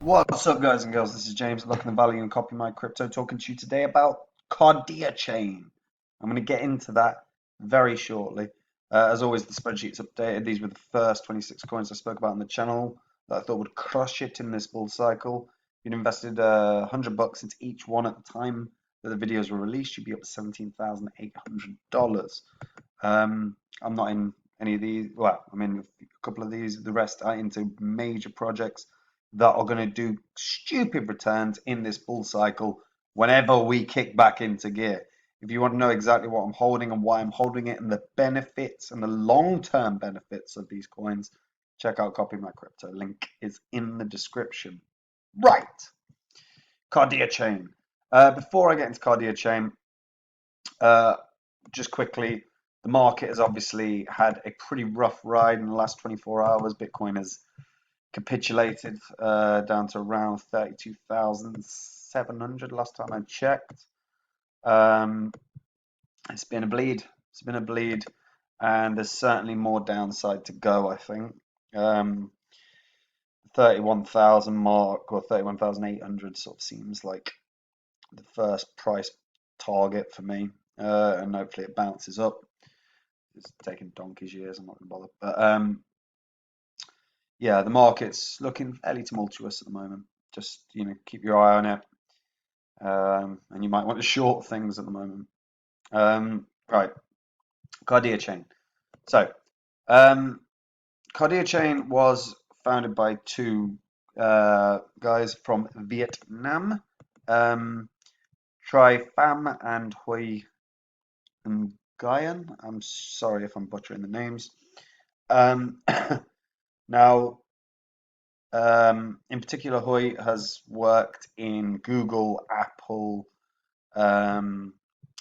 What's up, guys and girls? This is James, Looking the Value and Copy My Crypto, talking to you today about Kardiachain. I'm going to get into that very shortly. As always, the spreadsheet's updated. These were the first 26 coins I spoke about on the channel that I thought would crush it in this bull cycle. If you'd invested $100 into each one at the time that the videos were released, you'd be up to $17,800. I'm not in any of these. Well, I'm in a couple of these. The rest are into major projects that are going to do stupid returns in this bull cycle whenever we kick back into gear. If you want to know exactly what I'm holding and why I'm holding it and the benefits and the long-term benefits of these coins, check out Copy My Crypto. Link is in the description. Right. Kardiachain. Before I get into Kardiachain, uh, just quickly, the market has obviously had a pretty rough ride in the last 24 hours. Bitcoin has capitulated down to around 32,700 last time I checked. It's been a bleed. It's been a bleed, and there's certainly more downside to go, I think. 31,000 mark or 31,800 sort of seems like the first price target for me, and hopefully it bounces up. It's taking donkey's years, I'm not going to bother. But yeah, the market's looking fairly tumultuous at the moment. Just, keep your eye on it. And you might want to short things at the moment. Right, Kardiachain. So, Kardiachain was founded by two guys from Vietnam, Tri Pham and Huy Nguyen. I'm sorry if I'm butchering the names. Now, in particular, Huy has worked in Google, Apple.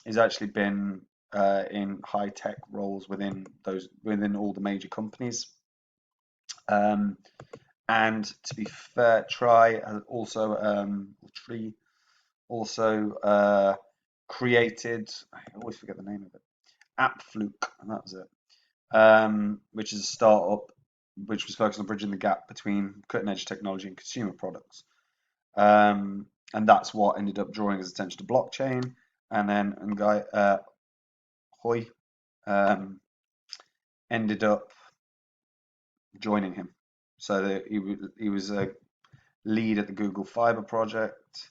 He's actually been in high tech roles within all the major companies. And to be fair, Tree also created. I always forget the name of it. AppFluke, and that was it. Which is a startup which was focused on bridging the gap between cutting edge technology and consumer products. And that's what ended up drawing his attention to blockchain. And then Huy ended up joining him. So he was a lead at the Google Fiber project,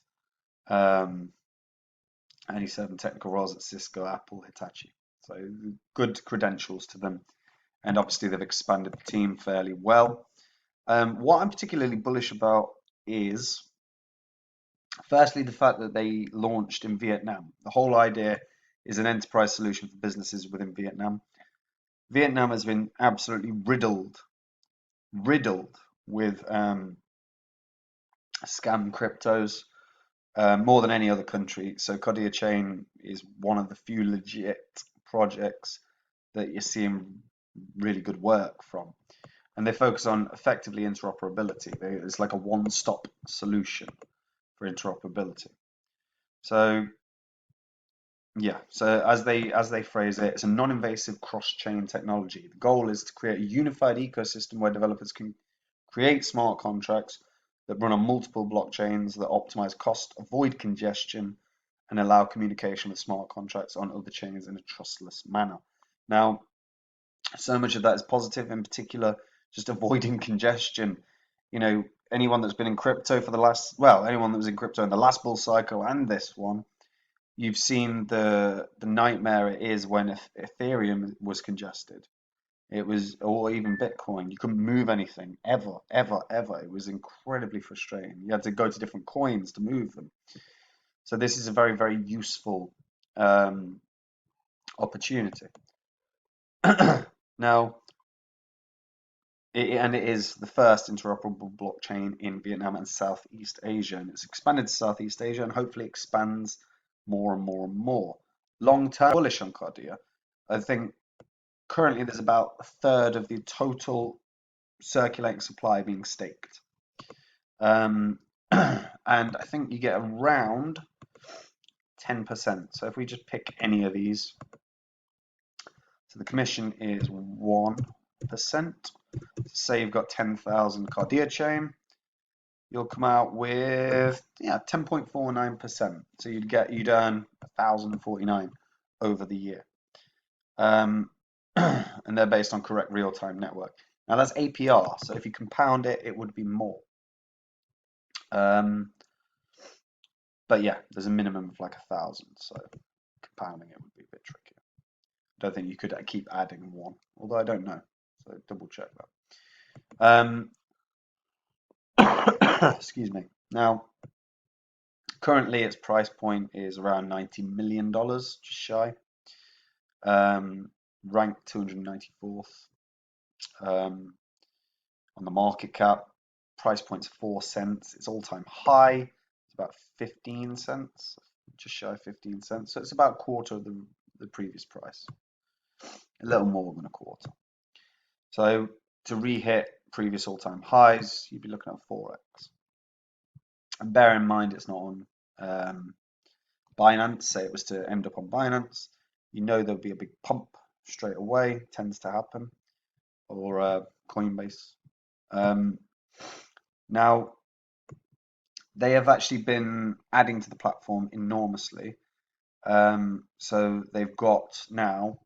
and he served in technical roles at Cisco, Apple, Hitachi. So good credentials to them, and obviously they've expanded the team fairly well. What I'm particularly bullish about is, firstly, the fact that they launched in Vietnam. The whole idea is an enterprise solution for businesses within Vietnam. Vietnam has been absolutely riddled with scam cryptos, more than any other country. So Kardiachain is one of the few legit projects that you're seeing really good work from. And they focus on effectively interoperability. It's like a one-stop solution for interoperability. So yeah, so as they phrase it, it's a non-invasive cross-chain technology. The goal is to create a unified ecosystem where developers can create smart contracts that run on multiple blockchains that optimize cost, avoid congestion, and allow communication with smart contracts on other chains in a trustless manner. Now, so much of that is positive, in particular, just avoiding congestion. Anyone that's been in crypto anyone that was in crypto in the last bull cycle and this one, you've seen the nightmare it is when Ethereum was congested. It was, or even Bitcoin. You couldn't move anything ever, ever, ever. It was incredibly frustrating. You had to go to different coins to move them. So this is a very, very useful opportunity. Now, it is the first interoperable blockchain in Vietnam and Southeast Asia, and it's expanded to Southeast Asia and hopefully expands more and more and more. Long term, bullish on Cardia. I think currently there's about a third of the total circulating supply being staked. And I think you get around 10%. So if we just pick any of these, so the commission is 1%. Say you've got 10,000 Kardiachain, you'll come out with 10.49%. So you'd earn 1,049 over the year. And they're based on correct real-time network. Now that's APR, so if you compound it, it would be more. But yeah, there's a minimum of like 1,000, so compounding it would be a bit tricky. I don't think you could keep adding one, although I don't know, so double check that. Excuse me. Now, currently its price point is around $90 million, just shy. Ranked 294th on the market cap. Price point's 4 cents. Its all-time high is about 15 cents, just shy of 15 cents. So it's about a quarter of the previous price, a little more than a quarter. So to re-hit previous all-time highs, you'd be looking at 4x. And bear in mind, it's not on Binance. Say it was to end up on Binance, you know there'll be a big pump straight away. Tends to happen. Or Coinbase. Now, they have actually been adding to the platform enormously. So they've got now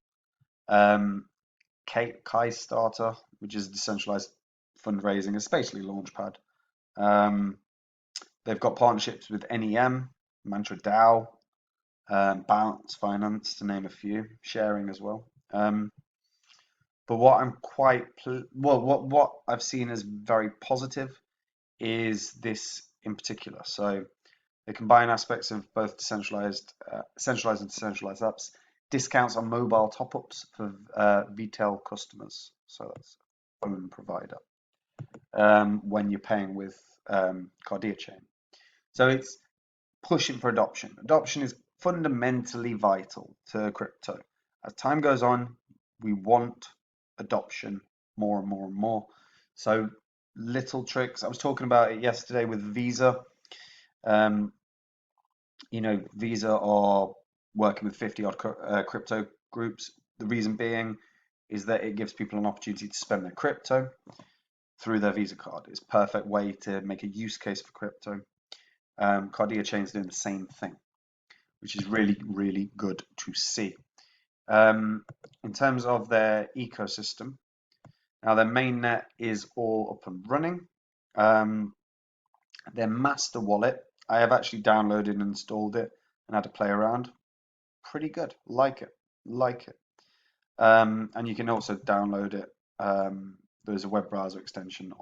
Kai Starter, which is a decentralized fundraising. It's basically Launchpad. They've got partnerships with NEM, Mantra DAO, Balance Finance, to name a few, sharing as well. But what I'm what I've seen as very positive is this in particular. So they combine aspects of both centralized and decentralized apps, discounts on mobile top-ups for retail customers. So that's phone provider when you're paying with Kardiachain. So it's pushing for adoption. Adoption is fundamentally vital to crypto. As time goes on, we want adoption more and more and more. So little tricks. I was talking about it yesterday with Visa. Visa are working with 50 odd crypto groups. The reason being is that it gives people an opportunity to spend their crypto through their Visa card. It's a perfect way to make a use case for crypto. Kardiachain is doing the same thing, which is really, really good to see. In terms of their ecosystem, now their mainnet is all up and running. Their master wallet, I have actually downloaded and installed it and had to play around. Pretty good, like it. And you can also download it. There's a web browser extension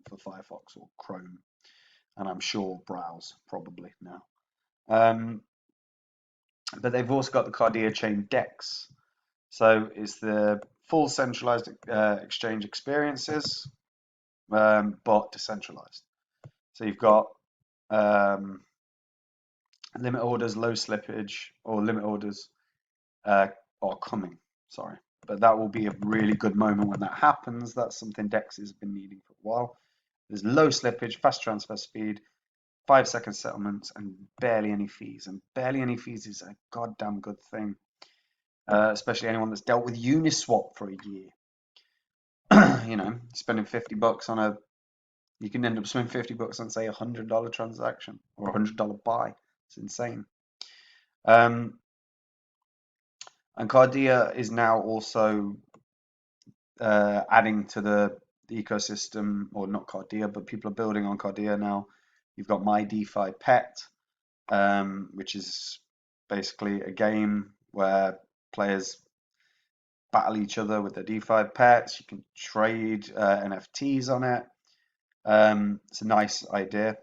for Firefox or Chrome, and I'm sure browse probably now. But they've also got the Kardiachain DEX. So it's the full centralized exchange experiences, but decentralized. So you've got limit orders, low slippage, or limit orders are coming, sorry. But that will be a really good moment when that happens. That's something DEX has been needing for a while. There's low slippage, fast transfer speed, 5-second settlements, and barely any fees. And barely any fees is a goddamn good thing, especially anyone that's dealt with Uniswap for a year. Spending $50 on you can end up spending $50 on, say, $100 transaction or $100 buy. It's insane. And Kardia is now also adding to the ecosystem, or not Kardia, but people are building on Kardia now. You've got My DeFi Pet, which is basically a game where players battle each other with their DeFi pets. You can trade NFTs on it. It's a nice idea.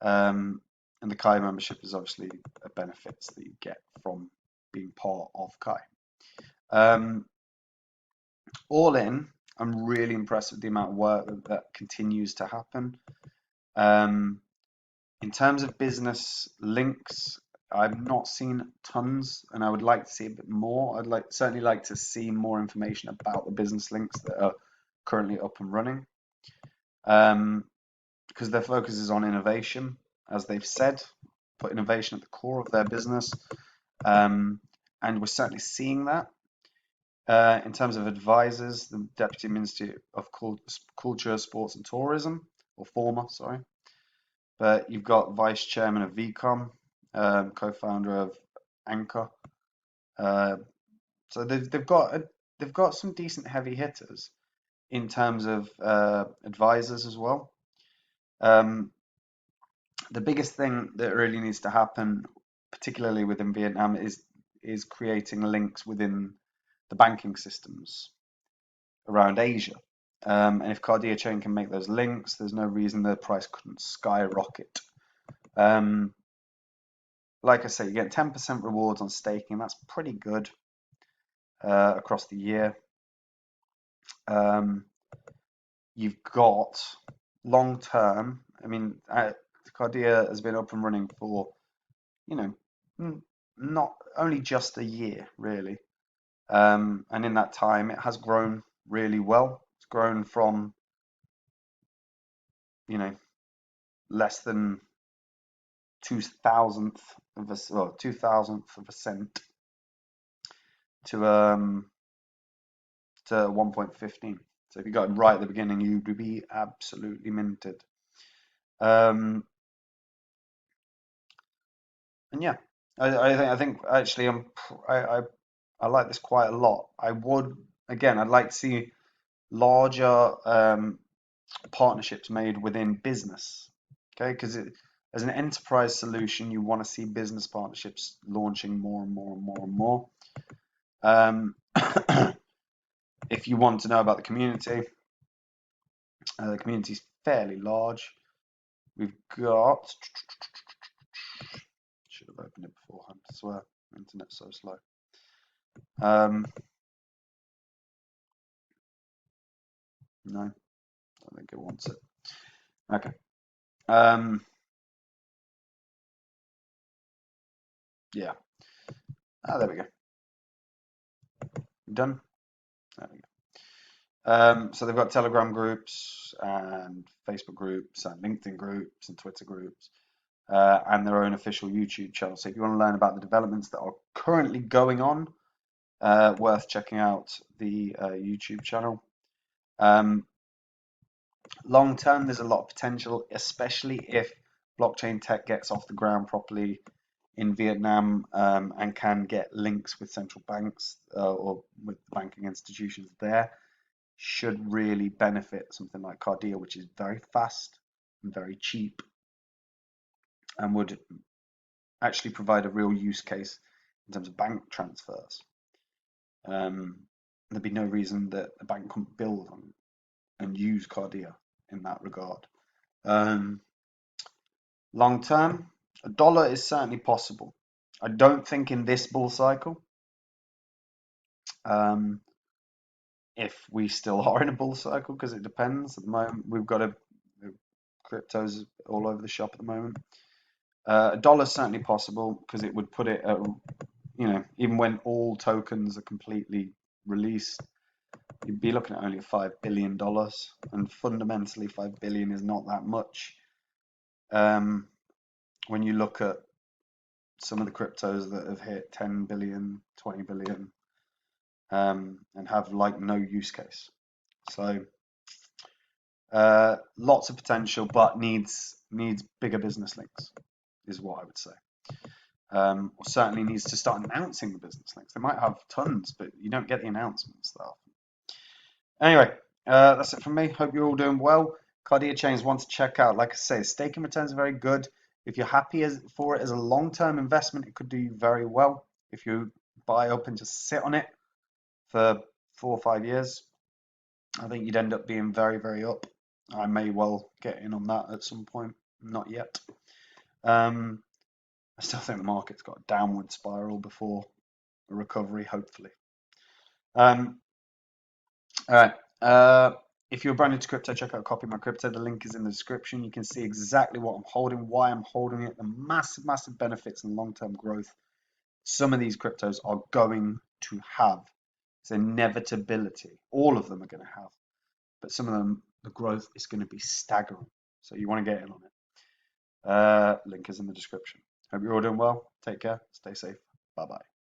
And the Kai membership is obviously a benefits that you get from being part of Kai. All in, I'm really impressed with the amount of work that continues to happen. In terms of business links, I've not seen tons, and I would like to see a bit more. I'd certainly like to see more information about the business links that are currently up and running, because their focus is on innovation, as they've said, put innovation at the core of their business, and we're certainly seeing that. In terms of advisors, the Deputy Minister of Culture, Sports and Tourism, or former, sorry, but you've got vice chairman of VCOM, co-founder of Anchor. So they've got some decent heavy hitters in terms of advisors as well. The biggest thing that really needs to happen, particularly within Vietnam, is creating links within the banking systems around Asia. And if Kardiachain can make those links, there's no reason the price couldn't skyrocket. Like I say, you get 10% rewards on staking. That's pretty good across the year. You've got long term. I mean, Cardia has been up and running for, you know, not only just a year, really. And in that time, it has grown really well. It's grown from, you know, less than 2,000th of a cent to 1.15. So if you got it right at the beginning, you would be absolutely minted. And yeah, I think actually I like this quite a lot. I'd like to see larger partnerships made within business. Okay, because as an enterprise solution, you want to see business partnerships launching more and more and more and more. If you want to know about the community's fairly large. We've got, should have opened it beforehand, I swear, internet's so slow. No, I don't think it wants it. Okay. Yeah. There we go. Done. There we go. So they've got Telegram groups and Facebook groups and LinkedIn groups and Twitter groups and their own official YouTube channel. So if you want to learn about the developments that are currently going on, worth checking out the YouTube channel. Long term, there's a lot of potential, especially if blockchain tech gets off the ground properly in Vietnam and can get links with central banks or with banking institutions there. Should really benefit something like Cardia, which is very fast and very cheap and would actually provide a real use case in terms of bank transfers. There'd be no reason that a bank couldn't build on and use Cardia in that regard. Long term, $1 is certainly possible. I don't think in this bull cycle, if we still are in a bull cycle, because it depends. At the moment, we've got cryptos all over the shop at the moment. $1 is certainly possible because it would put it at, you know, even when all tokens are completely released, you'd be looking at only $5 billion, and fundamentally $5 billion is not that much. When you look at some of the cryptos that have hit 10 billion, 20 billion, and have like no use case. So lots of potential, but needs bigger business links, is what I would say. Or certainly needs to start announcing the business links. They might have tons, but you don't get the announcements that often. Anyway, that's it from me. Hope you're all doing well. Kardiachain is one to check out. Like I say, staking returns are very good. If you're happy for it as a long-term investment, it could do you very well. If you buy up and just sit on it for 4 or 5 years, I think you'd end up being very, very up. I may well get in on that at some point. Not yet. I still think the market's got a downward spiral before a recovery, hopefully. All right. If you're brand new to crypto, check out Copy My Crypto. The link is in the description. You can see exactly what I'm holding, why I'm holding it, the massive, massive benefits and long-term growth some of these cryptos are going to have. It's inevitability. All of them are going to have. But some of them, the growth is going to be staggering. So you want to get in on it. Link is in the description. Hope you're all doing well. Take care. Stay safe. Bye-bye.